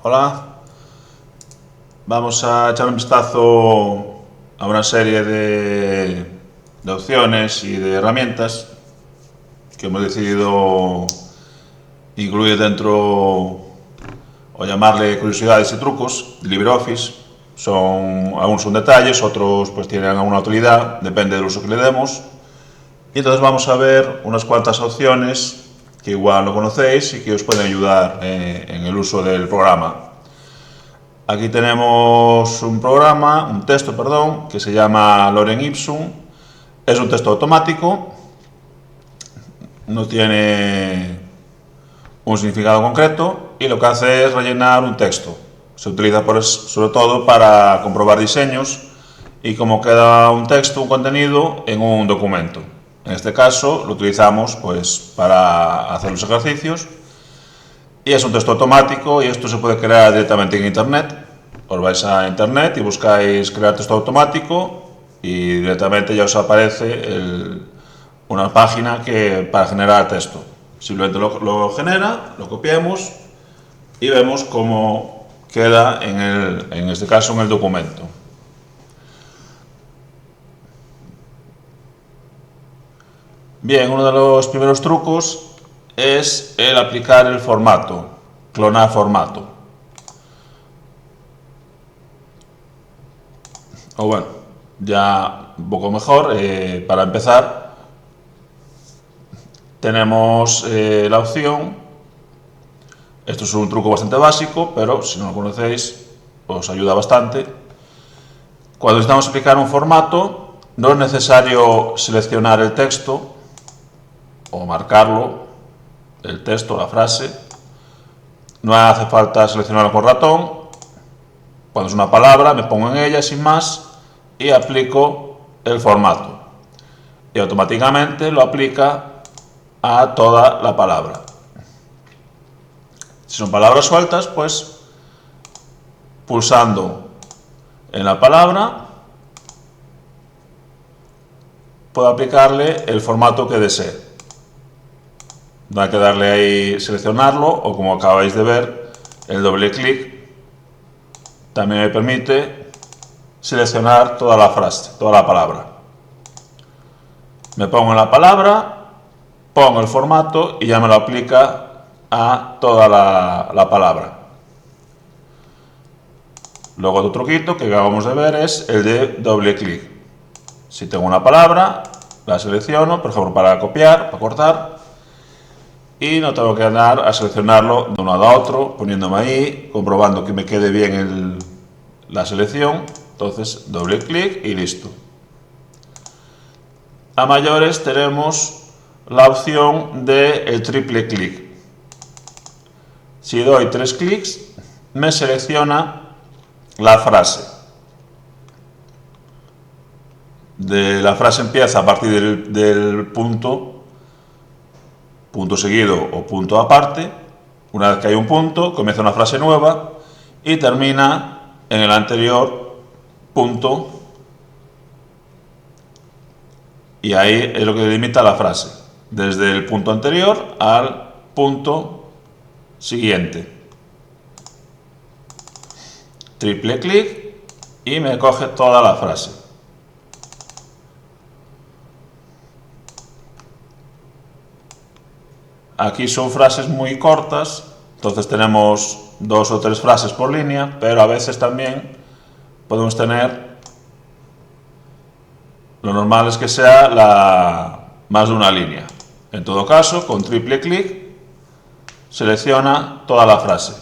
Hola, vamos a echar un vistazo a una serie de opciones y de herramientas que hemos decidido incluir dentro o llamarle curiosidades y trucos de LibreOffice. Algunos son detalles, otros pues tienen alguna utilidad, depende del uso que le demos. Y entonces vamos a ver unas cuantas opciones que igual no conocéis y que os pueden ayudar en el uso del programa. Aquí tenemos un texto, que se llama Lorem Ipsum. Es un texto automático, no tiene un significado concreto y lo que hace es rellenar un texto. Se utiliza sobre todo para comprobar diseños y cómo queda un texto, un contenido en un documento. En este caso lo utilizamos pues para hacer los ejercicios y es un texto automático y esto se puede crear directamente en internet. Os vais a internet y buscáis crear texto automático y directamente ya os aparece una página para generar texto. Simplemente lo genera, lo copiamos y vemos cómo queda en este caso en el documento. Bien, uno de los primeros trucos es el aplicar el formato, clonar formato. O bueno, ya un poco mejor, para empezar, tenemos la opción, esto es un truco bastante básico, pero si no lo conocéis, os ayuda bastante. Cuando necesitamos aplicar un formato, no es necesario seleccionar el texto o marcarlo, el texto, la frase. No hace falta seleccionarlo con ratón. Cuando es una palabra, me pongo en ella sin más y aplico el formato. Y automáticamente lo aplica a toda la palabra. Si son palabras sueltas, pues pulsando en la palabra puedo aplicarle el formato que desee. No hay que darle ahí seleccionarlo o, como acabáis de ver, el doble clic también me permite seleccionar toda la frase, toda la palabra. Me pongo en la palabra, pongo el formato y ya me lo aplica a toda la palabra. Luego otro truquito que acabamos de ver es el de doble clic. Si tengo una palabra, la selecciono, por ejemplo, para copiar, para cortar, y no tengo que andar a seleccionarlo de un lado a otro, poniéndome ahí, comprobando que me quede bien la selección. Entonces, doble clic y listo. A mayores tenemos la opción del triple clic. Si doy 3 clics, me selecciona la frase. La frase empieza a partir del punto seguido o punto aparte. Una vez que hay un punto, comienza una frase nueva y termina en el anterior punto. Y ahí es lo que delimita la frase, desde el punto anterior al punto siguiente. Triple clic y me coge toda la frase. Aquí son frases muy cortas, entonces tenemos 2 o 3 frases por línea, pero a veces también podemos tener, lo normal es que sea más de una línea. En todo caso, con triple clic selecciona toda la frase.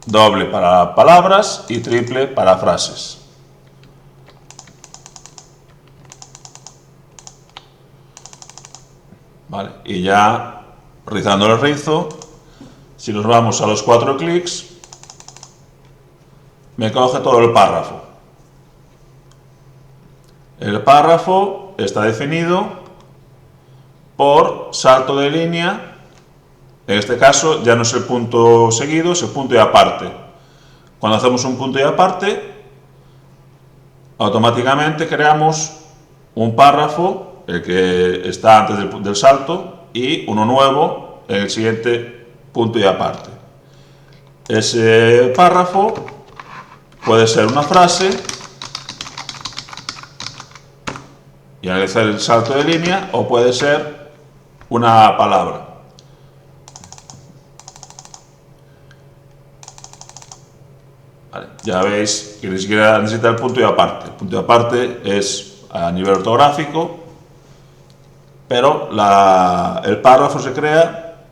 Doble para palabras y triple para frases. Vale, y ya rizando el rizo, si nos vamos a los 4 clics, me coge todo el párrafo. El párrafo está definido por salto de línea. En este caso ya no es el punto seguido, es el punto y aparte. Cuando hacemos un punto y aparte, automáticamente creamos un párrafo, el que está antes del salto, y uno nuevo en el siguiente punto y aparte. ese párrafo puede ser una frase y analizar el salto de línea, o puede ser una palabra. Vale, ya veis que ni siquiera necesita el punto y aparte. El punto y aparte es a nivel ortográfico, pero el párrafo se crea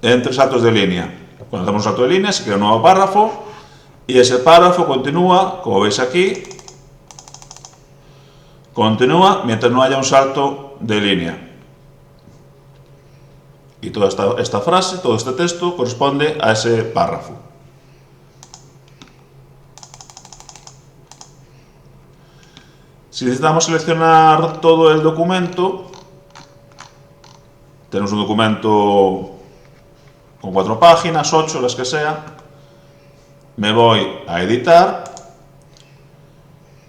entre saltos de línea. Cuando hacemos un salto de línea se crea un nuevo párrafo y ese párrafo continúa, como veis aquí, continúa mientras no haya un salto de línea. Y toda esta frase, todo este texto corresponde a ese párrafo. Si necesitamos seleccionar todo el documento, tenemos un documento con 4 páginas, 8, las que sea, me voy a editar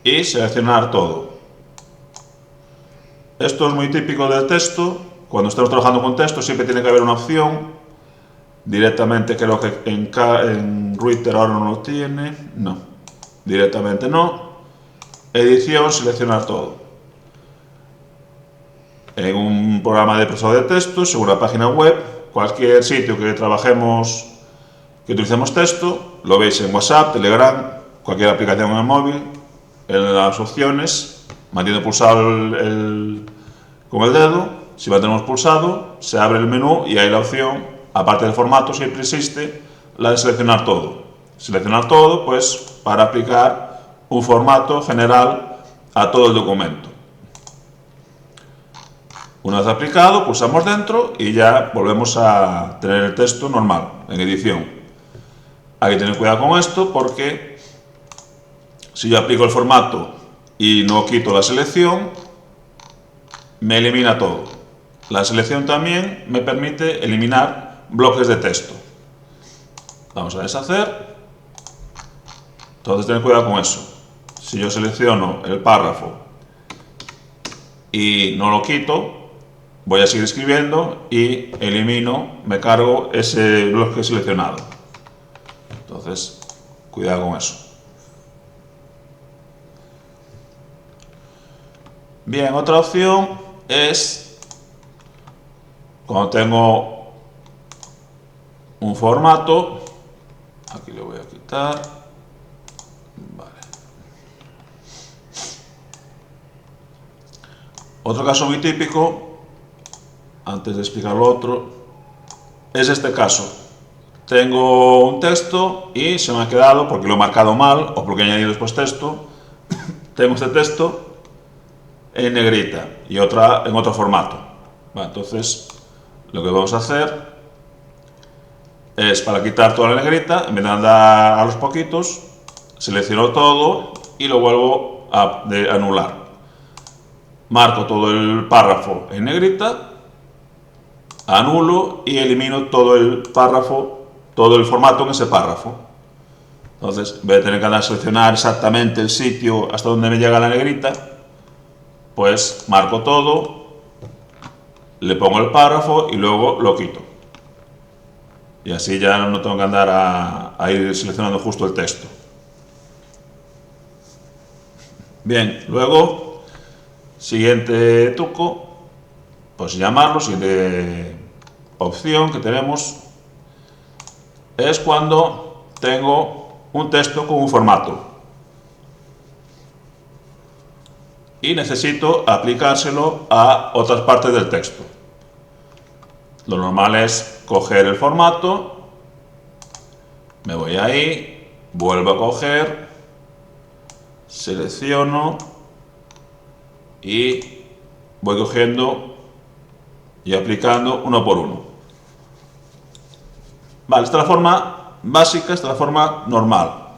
y seleccionar todo. Esto es muy típico del texto. Cuando estamos trabajando con texto siempre tiene que haber una opción. Directamente creo que en Reader ahora no lo tiene. No, directamente no. Edición, seleccionar todo. En un programa de procesador de textos, en una página web, cualquier sitio que trabajemos, que utilicemos texto, lo veis en WhatsApp, Telegram, cualquier aplicación en el móvil, en las opciones, manteniendo pulsado con el dedo. Si mantenemos pulsado, se abre el menú y hay la opción, aparte del formato, siempre existe la de seleccionar todo. Seleccionar todo, pues, para aplicar un formato general a todo el documento. Una vez aplicado, pulsamos dentro y ya volvemos a tener el texto normal, en edición. Hay que tener cuidado con esto porque si yo aplico el formato y no quito la selección, me elimina todo. La selección también me permite eliminar bloques de texto. Vamos a deshacer. Entonces, tener cuidado con eso. Si yo selecciono el párrafo y no lo quito, voy a seguir escribiendo y elimino, me cargo ese bloque seleccionado. Entonces, cuidado con eso. Bien, otra opción es cuando tengo un formato, aquí lo voy a quitar. Otro caso muy típico, antes de explicar lo otro, es este caso. Tengo un texto y se me ha quedado, porque lo he marcado mal o porque he añadido después texto, tengo este texto en negrita y otra en otro formato. Bueno, entonces, lo que vamos a hacer es, para quitar toda la negrita, en vez de andar a los poquitos, selecciono todo y lo vuelvo a anular. Marco todo el párrafo en negrita, anulo y elimino todo el párrafo, todo el formato en ese párrafo. Entonces, en vez de tener que andar a seleccionar exactamente el sitio hasta donde me llega la negrita, pues marco todo, le pongo el párrafo y luego lo quito. Y así ya no tengo que andar a ir seleccionando justo el texto. Bien, luego, siguiente truco, pues llamarlo, siguiente opción que tenemos, es cuando tengo un texto con un formato y necesito aplicárselo a otras partes del texto. Lo normal es coger el formato, me voy ahí, vuelvo a coger, selecciono y voy cogiendo y aplicando uno por uno. Vale, esta es la forma básica, esta es la forma normal.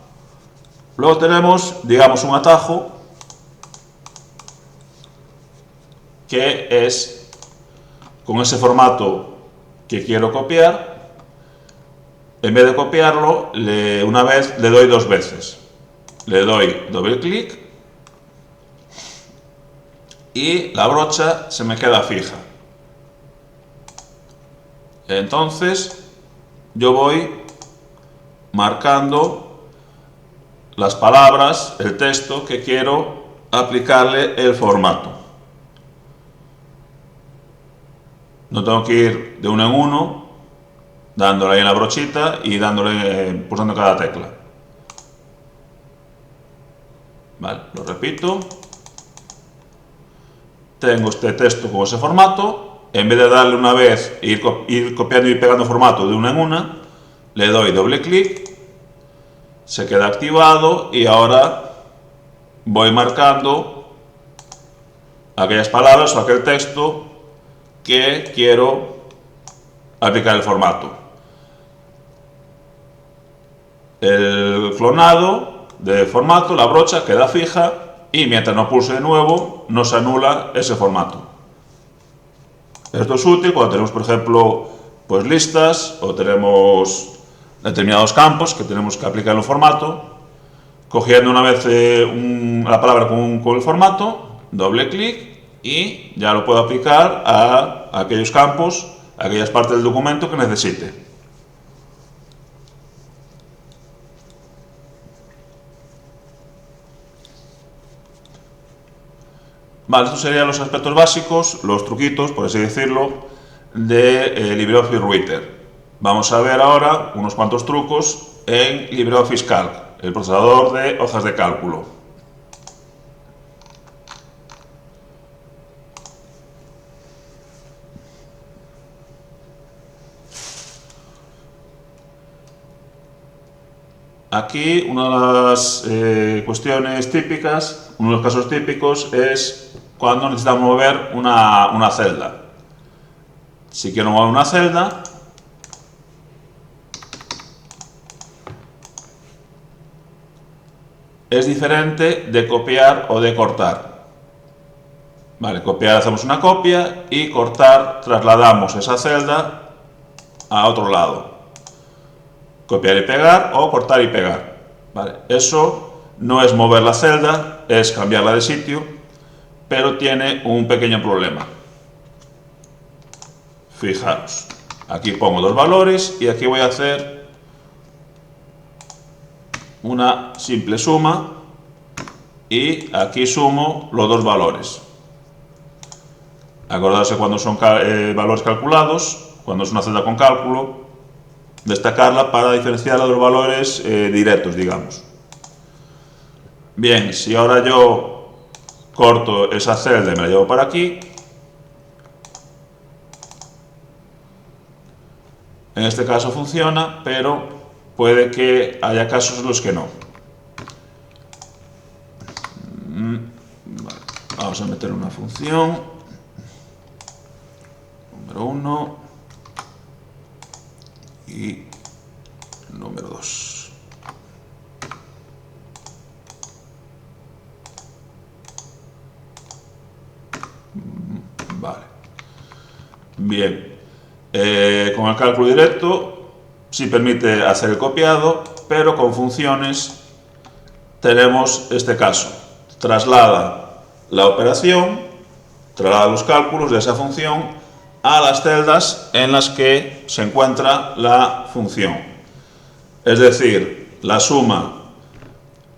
Luego tenemos, digamos, un atajo que es con ese formato que quiero copiar. En vez de copiarlo, una vez le doy 2 veces. Le doy doble clic y la brocha se me queda fija. Entonces yo voy marcando las palabras, el texto que quiero aplicarle el formato. No tengo que ir de uno en uno, dándole ahí en la brochita y dándole, pulsando cada tecla. Vale, lo repito. Tengo este texto con ese formato. En vez de darle una vez e ir copiando y pegando formato de una en una, le doy doble clic, se queda activado y ahora voy marcando aquellas palabras o aquel texto que quiero aplicar el formato. El clonado de formato, la brocha, queda fija y mientras no pulse de nuevo no se anula ese formato. Esto es útil cuando tenemos, por ejemplo, pues listas o tenemos determinados campos que tenemos que aplicar en el formato. Cogiendo una vez la palabra con el formato, doble clic y ya lo puedo aplicar a aquellos campos, a aquellas partes del documento que necesite. Vale, estos serían los aspectos básicos, los truquitos, por así decirlo, de LibreOffice Writer. Vamos a ver ahora unos cuantos trucos en LibreOffice Calc, el procesador de hojas de cálculo. Aquí una de las cuestiones típicas, uno de los casos típicos es cuando necesitamos mover una celda. Si quiero mover una celda, es diferente de copiar o de cortar. Vale, copiar, hacemos una copia y cortar, trasladamos esa celda a otro lado. Copiar y pegar o cortar y pegar. Vale, eso no es mover la celda, es cambiarla de sitio, pero tiene un pequeño problema. Fijaros, aquí pongo dos valores y aquí voy a hacer una simple suma y aquí sumo los dos valores. Acordarse cuando son valores calculados, cuando es una celda con cálculo, destacarla para diferenciarla de los valores directos, digamos. Bien, si ahora yo corto esa celda y me la llevo para aquí, en este caso funciona, pero puede que haya casos en los que no. Vale, vamos a meter una función. Número 1 y número 2. Vale. Bien. Con el cálculo directo sí permite hacer el copiado, pero con funciones tenemos este caso. Traslada la operación, traslada los cálculos de esa función a las celdas en las que se encuentra la función. Es decir, la suma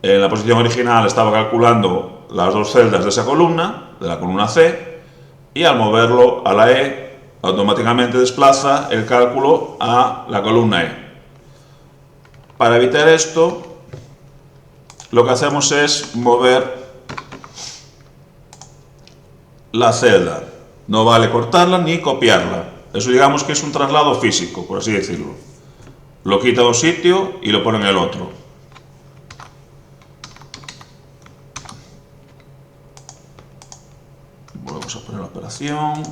en la posición original estaba calculando las dos celdas de esa columna, de la columna C, y al moverlo a la E, automáticamente desplaza el cálculo a la columna E. Para evitar esto, lo que hacemos es mover la celda. No vale cortarla ni copiarla. Eso digamos que es un traslado físico, por así decirlo. Lo quita de un sitio y lo pone en el otro. Volvemos a poner la operación.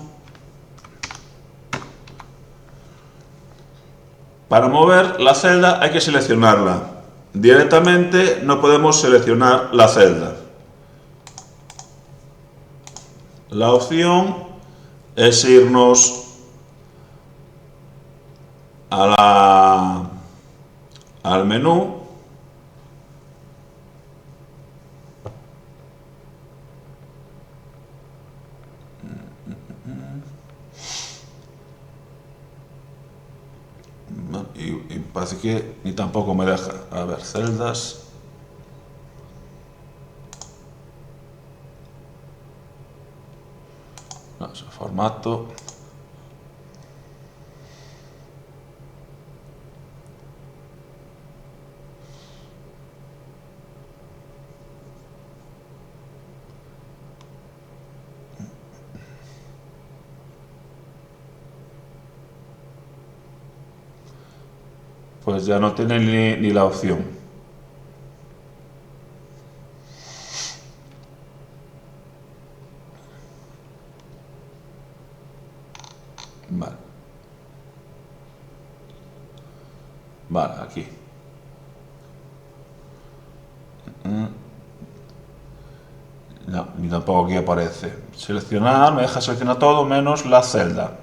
Para mover la celda hay que seleccionarla. Directamente no podemos seleccionar la celda. La opción es irnos al menú y Parece que ni tampoco me deja. A ver, celdas. No, es el formato. Pues ya no tiene ni la opción. Vale. Vale, aquí. No, ni tampoco aquí aparece. Seleccionar, me deja seleccionar todo menos la celda.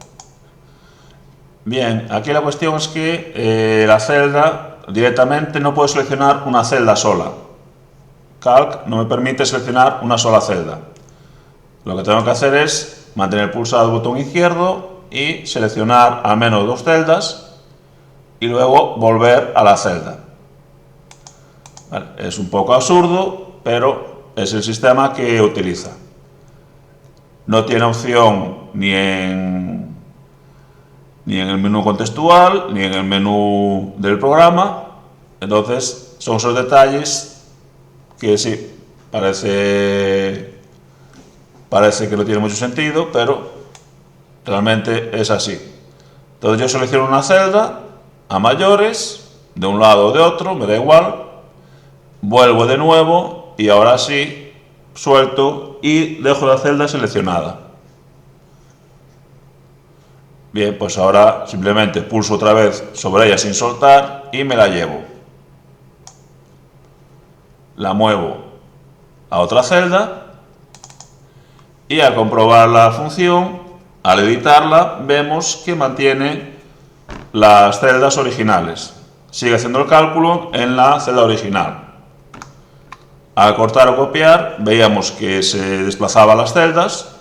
Bien, aquí la cuestión es que la celda directamente no puedo seleccionar una celda sola. Calc no me permite seleccionar una sola celda. Lo que tengo que hacer es mantener pulsado el botón izquierdo y seleccionar al menos 2 celdas y luego volver a la celda. Vale, es un poco absurdo, pero es el sistema que utiliza. No tiene opción ni en el menú contextual, ni en el menú del programa. Entonces, son esos detalles que sí, parece que no tiene mucho sentido, pero realmente es así. Entonces yo selecciono una celda a mayores, de un lado o de otro, me da igual, vuelvo de nuevo y ahora sí suelto y dejo la celda seleccionada. Bien, pues ahora simplemente pulso otra vez sobre ella sin soltar y me la llevo. La muevo a otra celda y al comprobar la función, al editarla, vemos que mantiene las celdas originales. Sigue haciendo el cálculo en la celda original. Al cortar o copiar, veíamos que se desplazaba las celdas,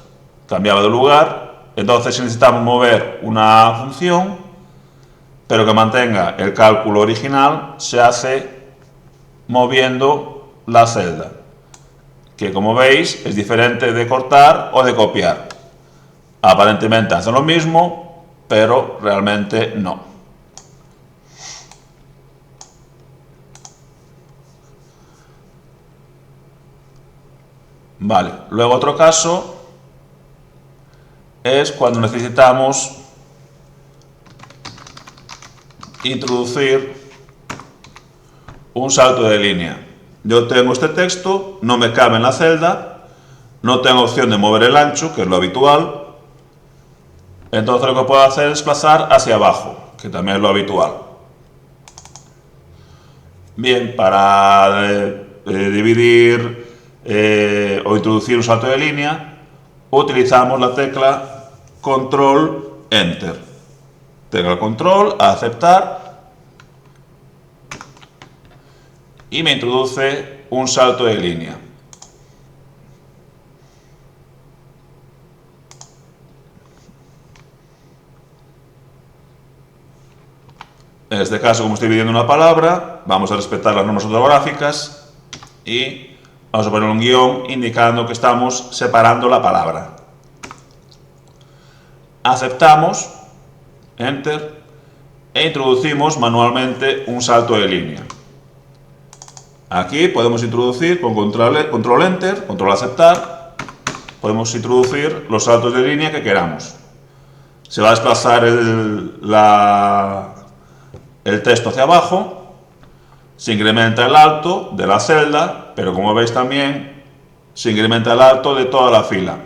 cambiaba de lugar. Entonces, si necesitamos mover una función, pero que mantenga el cálculo original, se hace moviendo la celda, que como veis es diferente de cortar o de copiar. Aparentemente hacen lo mismo, pero realmente no. Vale, luego otro caso es cuando necesitamos introducir un salto de línea. Yo tengo este texto, no me cabe en la celda, no tengo opción de mover el ancho, que es lo habitual. Entonces lo que puedo hacer es desplazar hacia abajo, que también es lo habitual. Bien, para dividir o introducir un salto de línea, utilizamos la tecla Control Enter. Tecla Control, aceptar, y me introduce un salto de línea. En este caso, como estoy dividiendo una palabra, vamos a respetar las normas ortográficas y vamos a poner un guión indicando que estamos separando la palabra. Aceptamos, Enter, e introducimos manualmente un salto de línea. Aquí podemos introducir con Control Enter, Control Aceptar, podemos introducir los saltos de línea que queramos. Se va a desplazar el texto hacia abajo, se incrementa el alto de la celda, pero como veis también se incrementa el alto de toda la fila.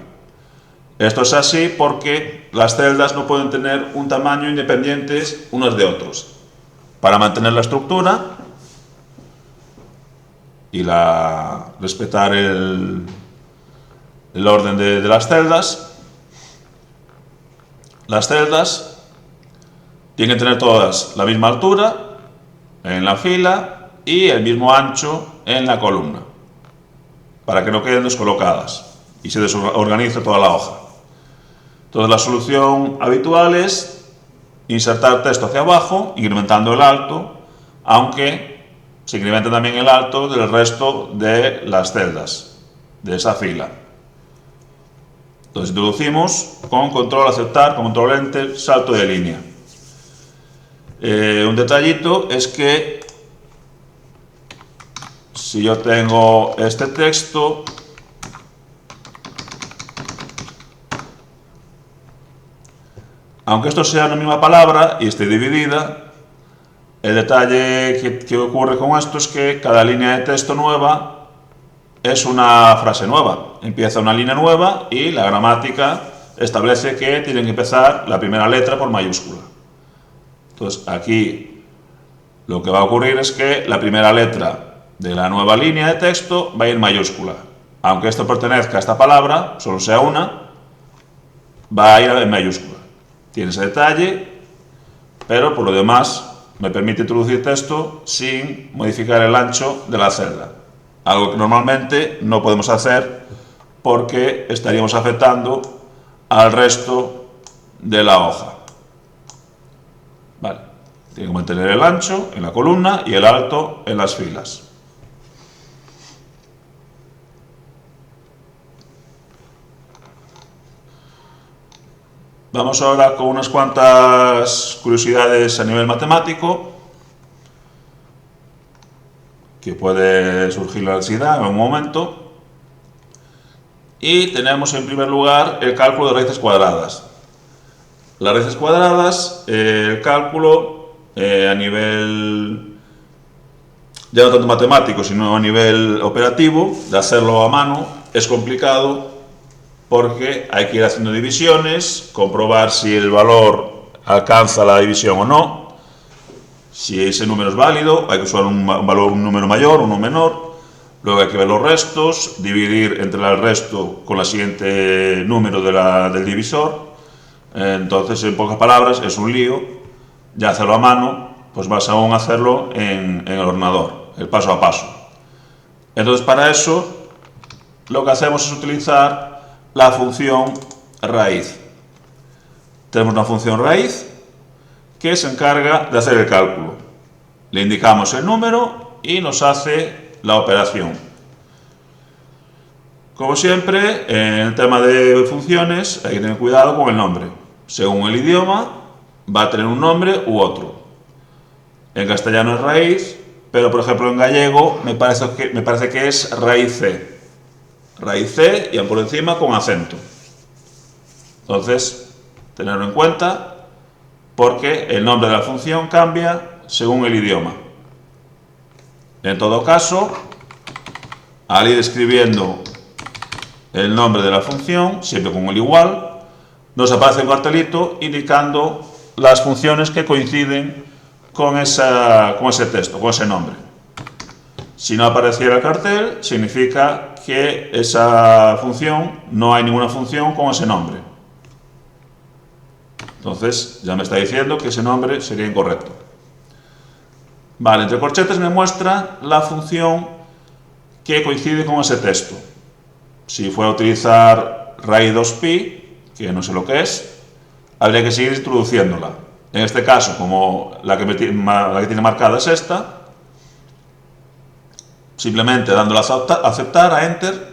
Esto es así porque las celdas no pueden tener un tamaño independientes unos de otros. Para mantener la estructura y respetar el orden de las celdas tienen que tener todas la misma altura en la fila y el mismo ancho en la columna, para que no queden descolocadas y se desorganice toda la hoja. Entonces la solución habitual es insertar texto hacia abajo, incrementando el alto aunque se incrementa también el alto del resto de las celdas de esa fila. Entonces introducimos con control aceptar, con control enter, salto de línea. Un detallito es que si yo tengo este texto, aunque esto sea una misma palabra y esté dividida, el detalle que ocurre con esto es que cada línea de texto nueva es una frase nueva. Empieza una línea nueva y la gramática establece que tiene que empezar la primera letra por mayúscula. Entonces aquí lo que va a ocurrir es que la primera letra de la nueva línea de texto va a ir mayúscula. Aunque esto pertenezca a esta palabra, solo sea una, va a ir en mayúscula. Tiene ese detalle, pero por lo demás me permite introducir texto sin modificar el ancho de la celda. Algo que normalmente no podemos hacer porque estaríamos afectando al resto de la hoja. Vale. Tiene que mantener el ancho en la columna y el alto en las filas. Vamos ahora con unas cuantas curiosidades a nivel matemático que puede surgir la necesidad en un momento. Y tenemos en primer lugar el cálculo de raíces cuadradas. Las raíces cuadradas, el cálculo a nivel, ya no tanto matemático, sino a nivel operativo, de hacerlo a mano, es complicado porque hay que ir haciendo divisiones, comprobar si el valor alcanza la división o no. Si ese número es válido, hay que usar un número mayor, uno menor. Luego hay que ver los restos, dividir entre el resto con el siguiente número del divisor. Entonces, en pocas palabras, es un lío. Ya hacerlo a mano, pues vas aún a hacerlo en el ordenador, el paso a paso. Entonces, para eso, lo que hacemos es utilizar la función raíz. Tenemos una función raíz que se encarga de hacer el cálculo. Le indicamos el número y nos hace la operación. Como siempre, en el tema de funciones hay que tener cuidado con el nombre. Según el idioma, va a tener un nombre u otro. En castellano es raíz, pero por ejemplo en gallego me parece que es raíz C. Raíz C y por encima con acento. Entonces, tenerlo en cuenta porque el nombre de la función cambia según el idioma. En todo caso, al ir escribiendo el nombre de la función, siempre con el igual, nos aparece un cartelito indicando las funciones que coinciden con ese texto, con ese nombre. Si no apareciera el cartel, significa que esa función, no hay ninguna función con ese nombre. Entonces, ya me está diciendo que ese nombre sería incorrecto. Vale, entre corchetes me muestra la función que coincide con ese texto. Si fuera a utilizar raíz 2pi, que no sé lo que es, habría que seguir introduciéndola. En este caso, como la que tiene marcada es esta, simplemente dándole a aceptar, a enter,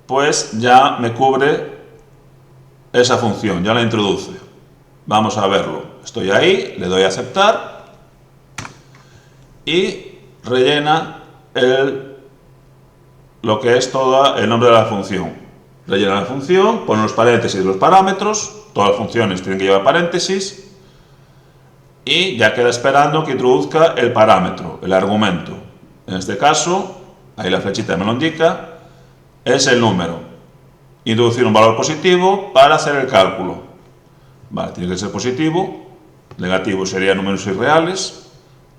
pues ya me cubre esa función, ya la introduce. Vamos a verlo. Estoy ahí, le doy a aceptar y rellena lo que es todo el nombre de la función. Rellena la función, pone los paréntesis y los parámetros, todas las funciones tienen que llevar paréntesis y ya queda esperando que introduzca el parámetro, el argumento. En este caso, ahí la flechita me lo indica, es el número. Introducir un valor positivo para hacer el cálculo. Vale, tiene que ser positivo, negativo serían números irreales,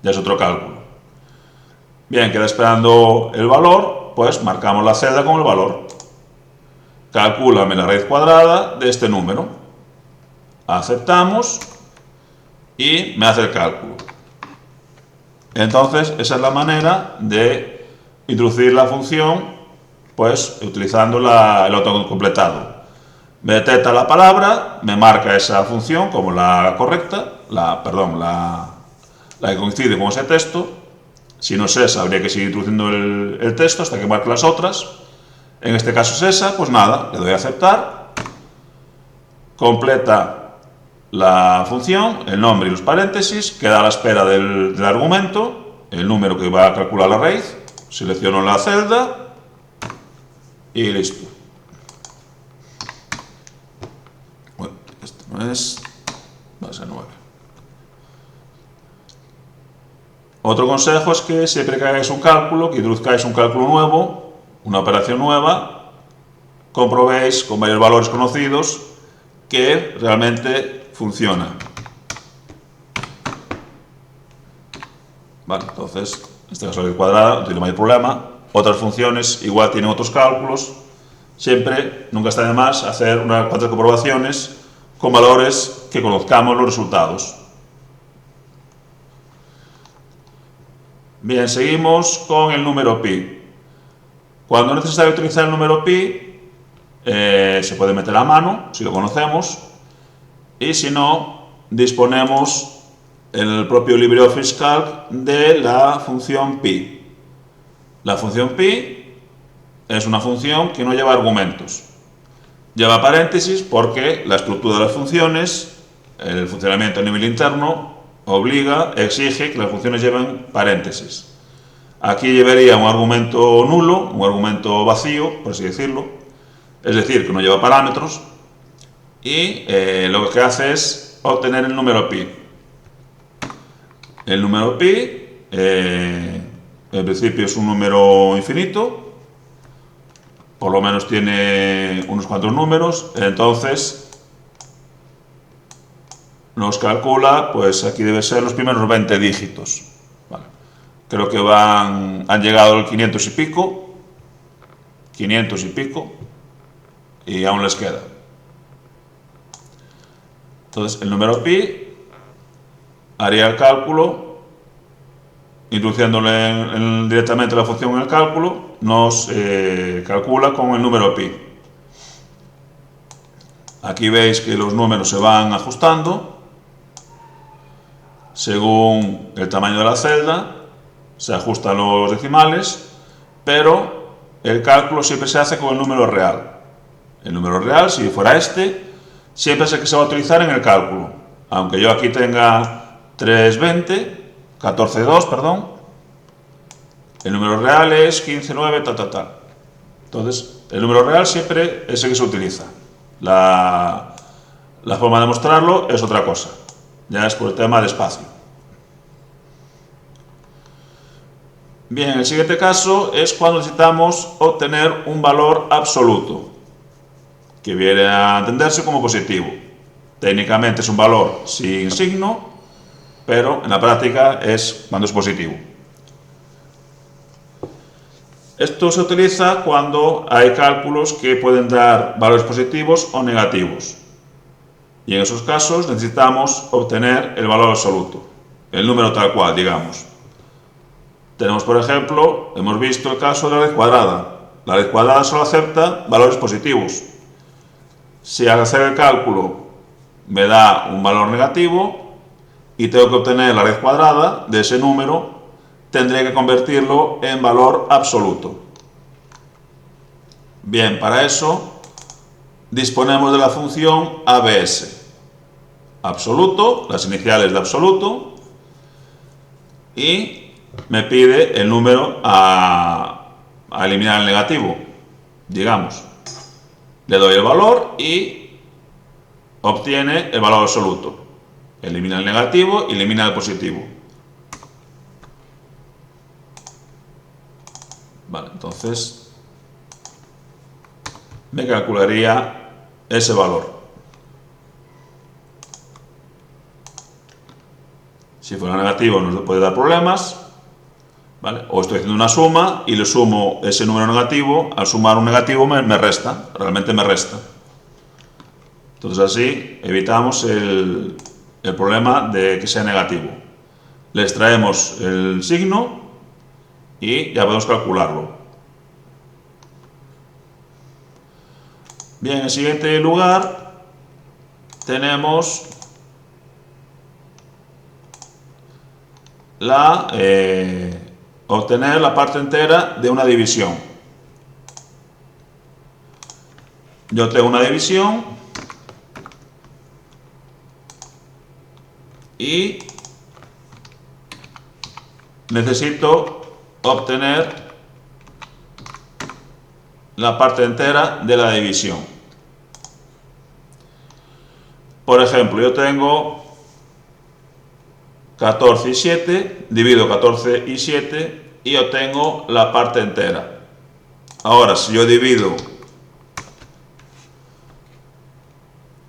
ya es otro cálculo. Bien, queda esperando el valor, pues marcamos la celda con el valor. Calcúlame la raíz cuadrada de este número. Aceptamos y me hace el cálculo. Entonces, esa es la manera de introducir la función, pues utilizando el autocompletado. Me detecta la palabra, me marca esa función como la correcta, la la que coincide con ese texto. Si no es esa, habría que seguir introduciendo el texto hasta que marque las otras. En este caso es esa, pues nada, le doy a aceptar. Completa la función, el nombre y los paréntesis, queda a la espera del argumento, el número que va a calcular la raíz, selecciono la celda y listo. Bueno, esto no es, va a ser 9. Otro consejo es que siempre que hagáis un cálculo, que introduzcáis un cálculo nuevo, una operación nueva, comprobéis con varios valores conocidos que realmente funciona. Vale, entonces, en este caso la raíz cuadrada no tiene mayor problema. Otras funciones igual tienen otros cálculos. Siempre, nunca está de más hacer unas cuantas comprobaciones con valores que conozcamos los resultados. Bien, seguimos con el número pi. Cuando es necesario utilizar el número pi, se puede meter a mano, si lo conocemos, y si no, disponemos en el propio LibreOffice Calc de la función pi. La función pi es una función que no lleva argumentos. Lleva paréntesis porque la estructura de las funciones, el funcionamiento a nivel interno, exige que las funciones lleven paréntesis. Aquí llevaría un argumento nulo, un argumento vacío, por así decirlo, es decir, que no lleva parámetros, y lo que hace es obtener el número pi. El número pi, en principio es un número infinito, por lo menos tiene unos cuantos números, entonces nos calcula, pues aquí debe ser los primeros 20 dígitos. Vale. Creo que han llegado al 500 y pico, y aún les queda. Entonces el número pi haría el cálculo, introduciéndole directamente la función en el cálculo, nos calcula con el número pi. Aquí veis que los números se van ajustando según el tamaño de la celda, se ajustan los decimales, pero el cálculo siempre se hace con el número real. El número real, si fuera este, siempre es el que se va a utilizar en el cálculo. Aunque yo aquí tenga 14,2, perdón, el número real es 15,9, tal. Entonces, el número real siempre es el que se utiliza. La forma de mostrarlo es otra cosa. Ya es por el tema de espacio. Bien, el siguiente caso es cuando necesitamos obtener un valor absoluto, que viene a entenderse como positivo. Técnicamente es un valor sin signo, pero en la práctica es cuando es positivo. Esto se utiliza cuando hay cálculos que pueden dar valores positivos o negativos. Y en esos casos necesitamos obtener el valor absoluto, el número tal cual, digamos. Tenemos, por ejemplo, hemos visto el caso de la raíz cuadrada. La raíz cuadrada solo acepta valores positivos. Si al hacer el cálculo me da un valor negativo y tengo que obtener la raíz cuadrada de ese número, tendré que convertirlo en valor absoluto. Bien, para eso disponemos de la función ABS. Absoluto, las iniciales de absoluto, y me pide el número a eliminar el negativo, digamos. Le doy el valor y obtiene el valor absoluto. Elimina el negativo y elimina el positivo. Vale, entonces me calcularía ese valor. Si fuera negativo nos puede dar problemas, ¿vale? O estoy haciendo una suma y le sumo ese número negativo, al sumar un negativo me resta, realmente me resta. Entonces así evitamos el problema de que sea negativo. Le extraemos el signo y ya podemos calcularlo. Bien, en el siguiente lugar tenemos obtener la parte entera de una división. Yo tengo una división y necesito obtener la parte entera de la división. Por ejemplo, yo tengo 14 y 7, divido 14 y 7 y obtengo la parte entera. Ahora, si yo divido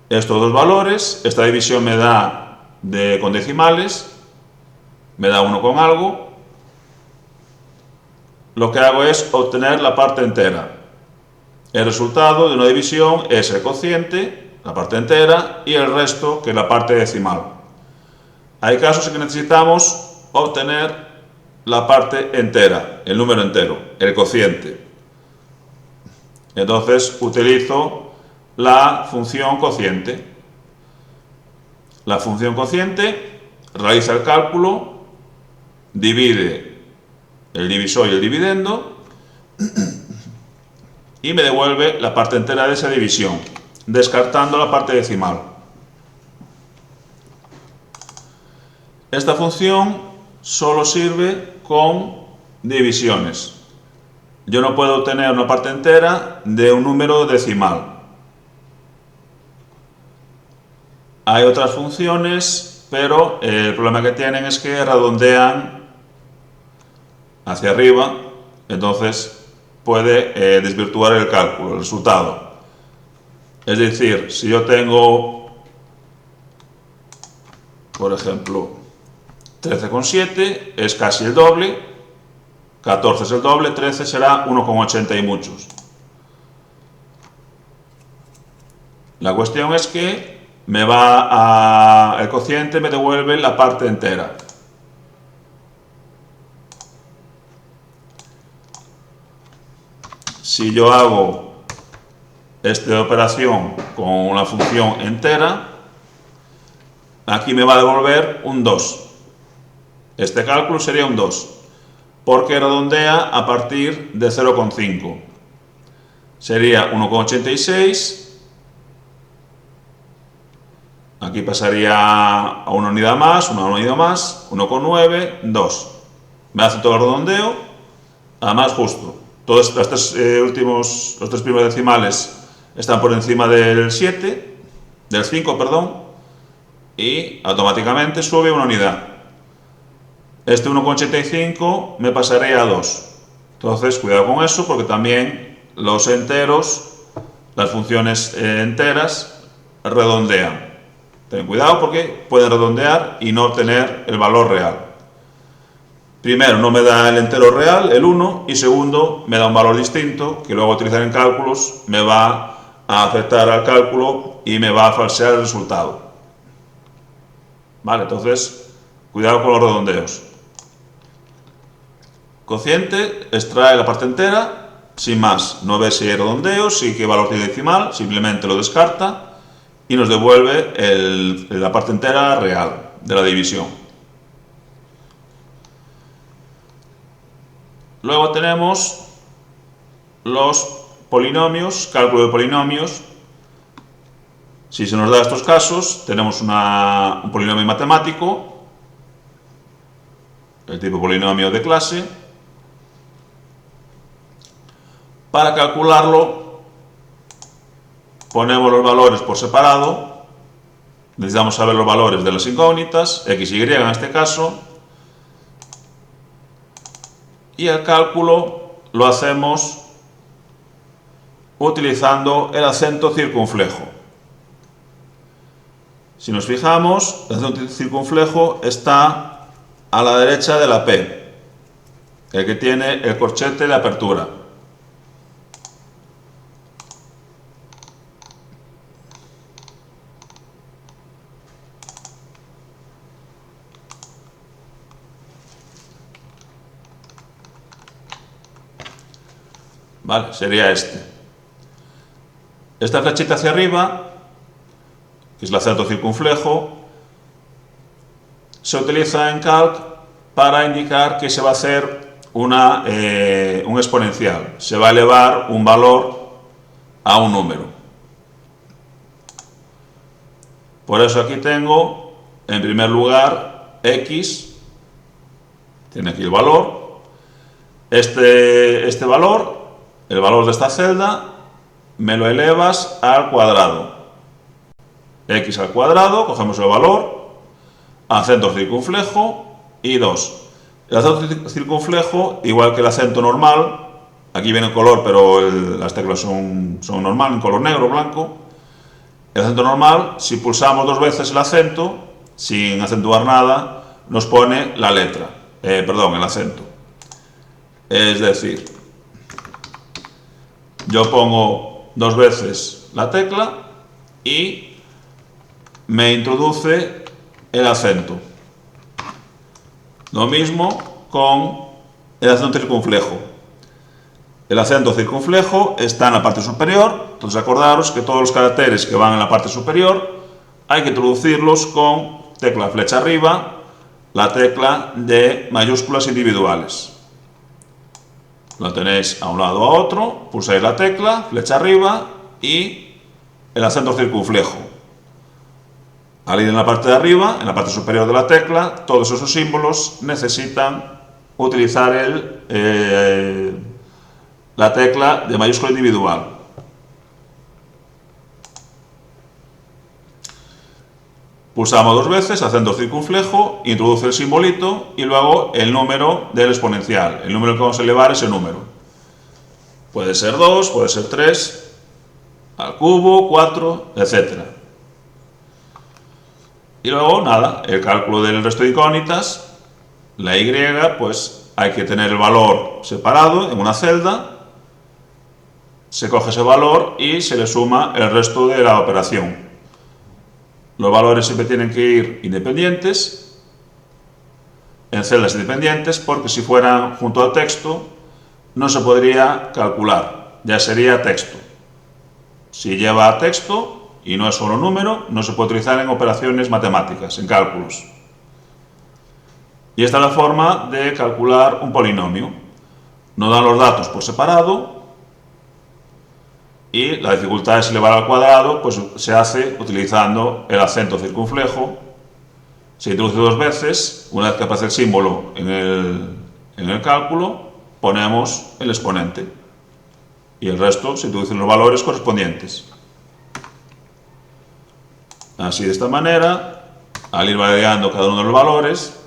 estos dos valores, esta división me da con decimales, me da 1 con algo, lo que hago es obtener la parte entera. El resultado de una división es el cociente, la parte entera, y el resto, que es la parte decimal. Hay casos en que necesitamos obtener la parte entera, el número entero, el cociente. Entonces utilizo la función cociente. La función cociente realiza el cálculo, divide el divisor y el dividendo y me devuelve la parte entera de esa división, descartando la parte decimal. Esta función solo sirve con divisiones. Yo no puedo obtener una parte entera de un número decimal. Hay otras funciones, pero el problema que tienen es que redondean hacia arriba, entonces puede desvirtuar el cálculo, el resultado. Es decir, si yo tengo, por ejemplo, 13,7 es casi el doble, 14 es el doble, 13 será 1,80 y muchos. La cuestión es que el cociente me devuelve la parte entera. Si yo hago esta operación con una función entera, aquí me va a devolver un 2. Este cálculo sería un 2, porque redondea a partir de 0,5. Sería 1,86. Aquí pasaría a una unidad más, 1,9, 2. Me hace todo el redondeo, además justo. Todos los tres primeros decimales están por encima del 5, perdón, y automáticamente sube una unidad. Este 1,85 me pasaría a 2. Entonces, cuidado con eso, porque también los enteros, las funciones enteras, redondean. Ten cuidado porque pueden redondear y no obtener el valor real. Primero, no me da el entero real, el 1, y segundo, me da un valor distinto que luego utilizar en cálculos me va a afectar al cálculo y me va a falsear el resultado. Vale, entonces, cuidado con los redondeos. Cociente extrae la parte entera, sin más, no ve si hay redondeos, si qué valor tiene decimal, simplemente lo descarta y nos devuelve la parte entera real de la división. Luego tenemos los polinomios, cálculo de polinomios. Si se nos da estos casos, tenemos un polinomio matemático, el tipo polinomio de clase. Para calcularlo, ponemos los valores por separado. Necesitamos saber los valores de las incógnitas, x y en este caso. Y el cálculo lo hacemos utilizando el acento circunflejo. Si nos fijamos, el acento circunflejo está a la derecha de la P, el que tiene el corchete de apertura. Vale, sería este. Esta flechita hacia arriba, que es el acento circunflejo, se utiliza en Calc para indicar que se va a hacer un exponencial. Se va a elevar un valor a un número. Por eso aquí tengo, en primer lugar, x, tiene aquí el valor. Este valor, el valor de esta celda, me lo elevas al cuadrado. X al cuadrado, cogemos el valor, acento circunflejo y 2. El acento circunflejo, igual que el acento normal, aquí viene en color, pero las teclas son normal, en color negro, blanco. El acento normal, si pulsamos 2 veces el acento, sin acentuar nada, nos pone la letra, el acento. Es decir, yo pongo 2 veces la tecla y me introduce el acento. Lo mismo con el acento circunflejo. El acento circunflejo está en la parte superior, entonces acordaros que todos los caracteres que van en la parte superior hay que introducirlos con tecla flecha arriba, la tecla de mayúsculas individuales. Lo tenéis a un lado o a otro, pulsáis la tecla, flecha arriba y el acento circunflejo. Al ir en la parte de arriba, en la parte superior de la tecla, todos esos símbolos necesitan utilizar la tecla de mayúscula individual. Pulsamos 2 veces, acento circunflejo, introduce el simbolito y luego el número del exponencial. El número que vamos a elevar es ese número. Puede ser 2, puede ser 3, al cubo, 4, etc. Y luego, nada, el cálculo del resto de incógnitas, la Y, pues hay que tener el valor separado en una celda, se coge ese valor y se le suma el resto de la operación. Los valores siempre tienen que ir independientes, en celdas independientes, porque si fueran junto al texto, no se podría calcular, ya sería texto. Si lleva texto y no es solo número, no se puede utilizar en operaciones matemáticas, en cálculos. Y esta es la forma de calcular un polinomio. Nos dan los datos por separado y la dificultad es elevar al cuadrado, pues se hace utilizando el acento circunflejo. Se introduce 2 veces, una vez que aparece el símbolo en el cálculo, ponemos el exponente y el resto se introducen los valores correspondientes. Así, de esta manera, al ir variando cada uno de los valores,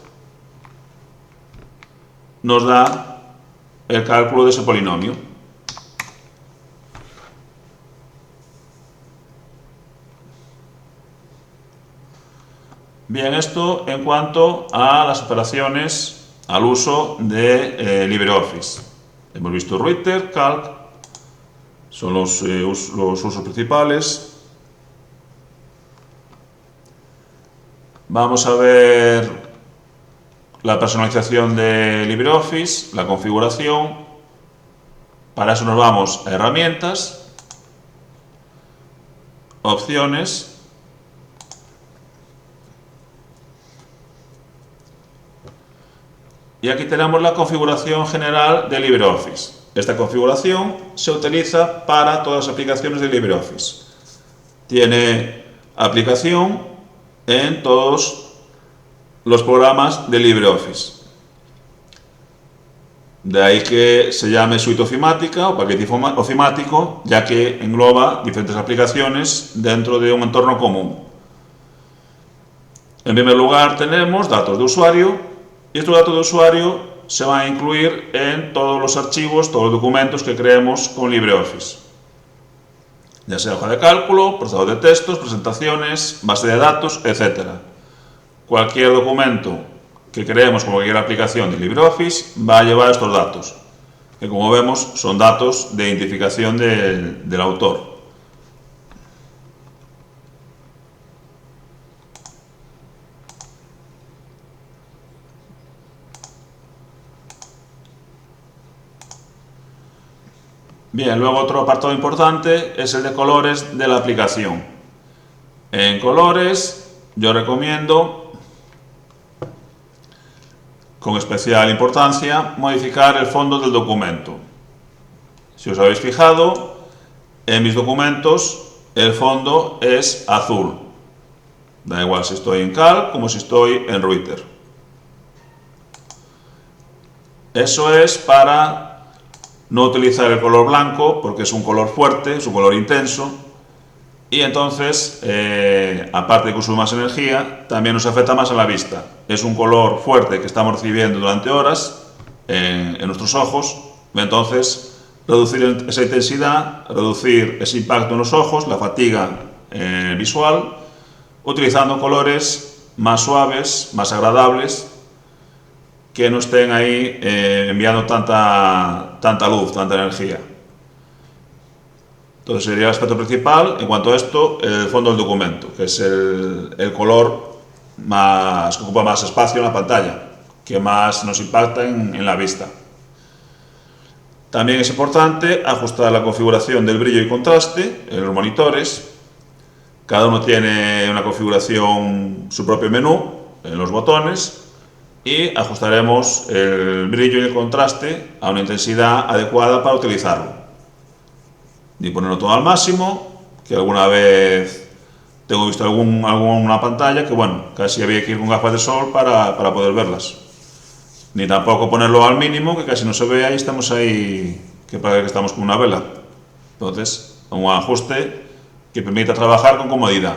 nos da el cálculo de ese polinomio. Bien, esto en cuanto a las operaciones al uso de LibreOffice. Hemos visto Writer, Calc, son los usos principales. Vamos a ver la personalización de LibreOffice, la configuración. Para eso nos vamos a herramientas, opciones, y aquí tenemos la configuración general de LibreOffice. Esta configuración se utiliza para todas las aplicaciones de LibreOffice. Tiene aplicación en todos los programas de LibreOffice. De ahí que se llame suite ofimática o paquete ofimático, ya que engloba diferentes aplicaciones dentro de un entorno común. En primer lugar tenemos datos de usuario, y estos datos de usuario se van a incluir en todos los archivos, todos los documentos que creemos con LibreOffice. Ya sea hoja de cálculo, procesador de textos, presentaciones, base de datos, etc. Cualquier documento que creemos con cualquier aplicación de LibreOffice va a llevar estos datos, que como vemos son datos de identificación del autor. Bien, luego otro apartado importante es el de colores de la aplicación. En colores yo recomiendo con especial importancia, modificar el fondo del documento. Si os habéis fijado, en mis documentos el fondo es azul. Da igual si estoy en Calc como si estoy en Reuters. Eso es para no utilizar el color blanco porque es un color fuerte, es un color intenso y entonces, aparte de que consume más energía, también nos afecta más a la vista. Es un color fuerte que estamos recibiendo durante horas en nuestros ojos, entonces reducir esa intensidad, reducir ese impacto en los ojos, la fatiga visual, utilizando colores más suaves, más agradables, que no estén ahí enviando tanta luz, tanta energía. Entonces sería el aspecto principal. En cuanto a esto, el fondo del documento, que es el color que ocupa más espacio en la pantalla, que más nos impacta en la vista. También es importante ajustar la configuración del brillo y contraste en los monitores. Cada uno tiene una configuración, su propio menú en los botones, y ajustaremos el brillo y el contraste a una intensidad adecuada para utilizarlo. Ni ponerlo todo al máximo, que alguna vez tengo visto alguna pantalla que bueno, casi había que ir con gafas de sol para poder verlas. Ni tampoco ponerlo al mínimo, que casi no se vea y estamos ahí, que parece que estamos con una vela. Entonces, un ajuste que permita trabajar con comodidad.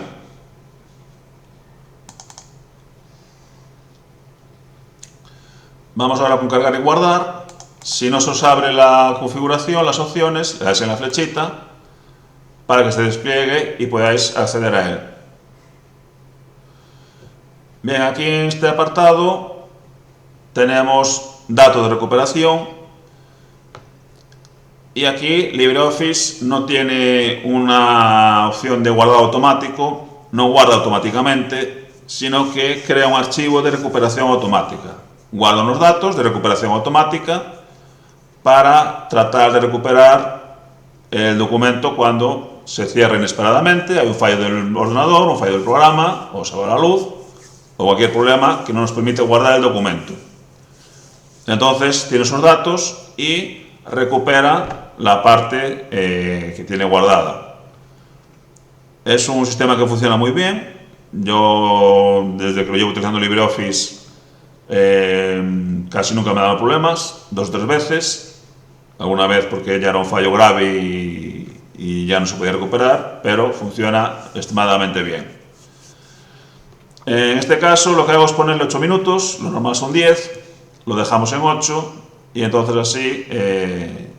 Vamos ahora con cargar y guardar. Si no se os abre la configuración, las opciones, le dais en la flechita para que se despliegue y podáis acceder a él. Bien, aquí en este apartado tenemos datos de recuperación y aquí LibreOffice no tiene una opción de guardado automático, no guarda automáticamente, sino que crea un archivo de recuperación automática. Guarda unos datos de recuperación automática para tratar de recuperar el documento cuando se cierra inesperadamente, hay un fallo del ordenador, un fallo del programa, o se va la luz, o cualquier problema que no nos permite guardar el documento. Entonces tiene esos datos y recupera la parte que tiene guardada. Es un sistema que funciona muy bien. Yo, desde que lo llevo utilizando LibreOffice, casi nunca me ha dado problemas, 2 o 3 veces. Alguna vez porque ya era un fallo grave y ya no se podía recuperar, pero funciona extremadamente bien. En este caso lo que hago es ponerle 8 minutos, lo normal son 10, lo dejamos en 8 y entonces así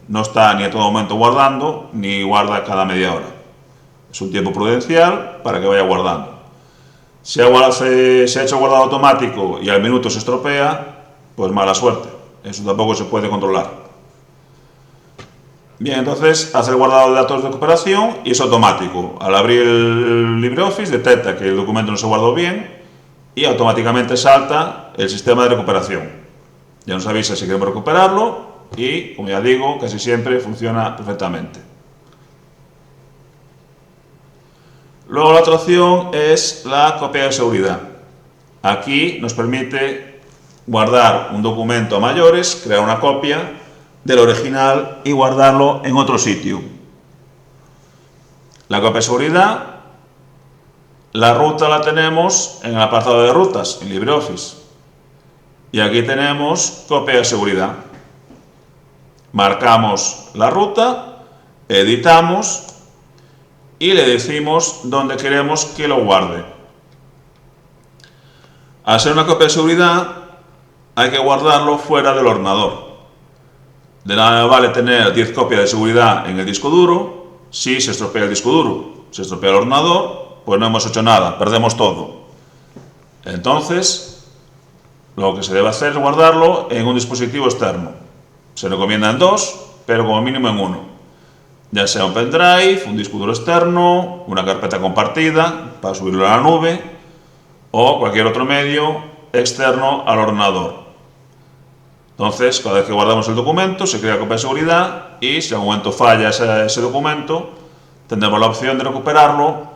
no está ni a todo momento guardando ni guarda cada media hora. Es un tiempo prudencial para que vaya guardando. Si se ha hecho guardado automático y al minuto se estropea, pues mala suerte, eso tampoco se puede controlar. Bien, entonces hace el guardado de datos de recuperación y es automático. Al abrir el LibreOffice detecta que el documento no se guardó bien y automáticamente salta el sistema de recuperación. Ya nos avisa si queremos recuperarlo y, como ya digo, casi siempre funciona perfectamente. Luego la otra opción es la copia de seguridad. Aquí nos permite guardar un documento a mayores, crear una copia del original y guardarlo en otro sitio. La copia de seguridad, la ruta la tenemos en el apartado de rutas, en LibreOffice. Y aquí tenemos copia de seguridad. Marcamos la ruta, editamos y le decimos dónde queremos que lo guarde. Al ser una copia de seguridad, hay que guardarlo fuera del ordenador. De nada vale tener 10 copias de seguridad en el disco duro si se estropea el disco duro. Se estropea el ordenador, pues no hemos hecho nada, perdemos todo. Entonces, lo que se debe hacer es guardarlo en un dispositivo externo. Se recomienda en 2, pero como mínimo en 1. Ya sea un pendrive, un disco duro externo, una carpeta compartida para subirlo a la nube o cualquier otro medio externo al ordenador. Entonces, cada vez que guardamos el documento, se crea copia de seguridad y si en algún momento falla ese documento, tendremos la opción de recuperarlo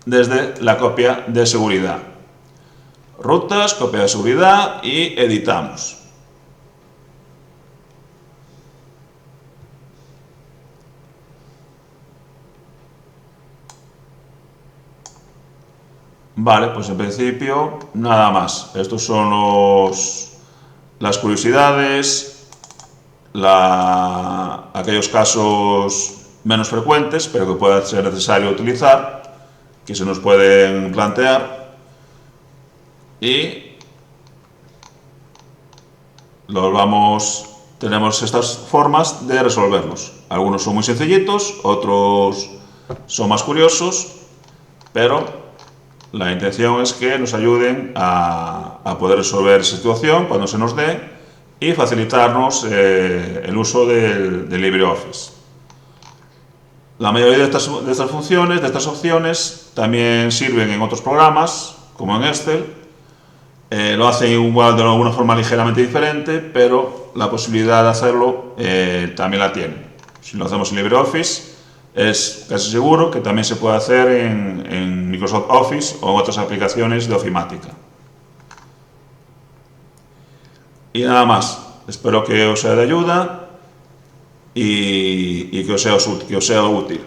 desde la copia de seguridad. Rutas, copia de seguridad y editamos. Vale, pues en principio nada más. Estos son las curiosidades, aquellos casos menos frecuentes, pero que pueda ser necesario utilizar, que se nos pueden plantear, y tenemos estas formas de resolverlos. Algunos son muy sencillitos, otros son más curiosos, pero la intención es que nos ayuden a poder resolver esa situación cuando se nos dé y facilitarnos el uso del LibreOffice. La mayoría de estas funciones, de estas opciones, también sirven en otros programas, como en Excel. Lo hacen igual de alguna forma ligeramente diferente, pero la posibilidad de hacerlo también la tienen. Si lo hacemos en LibreOffice, es casi seguro que también se puede hacer en Microsoft Office o en otras aplicaciones de ofimática. Y nada más, espero que os sea de ayuda y que os sea útil.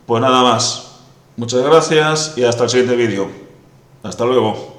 Pues nada más, muchas gracias y hasta el siguiente vídeo. Hasta luego.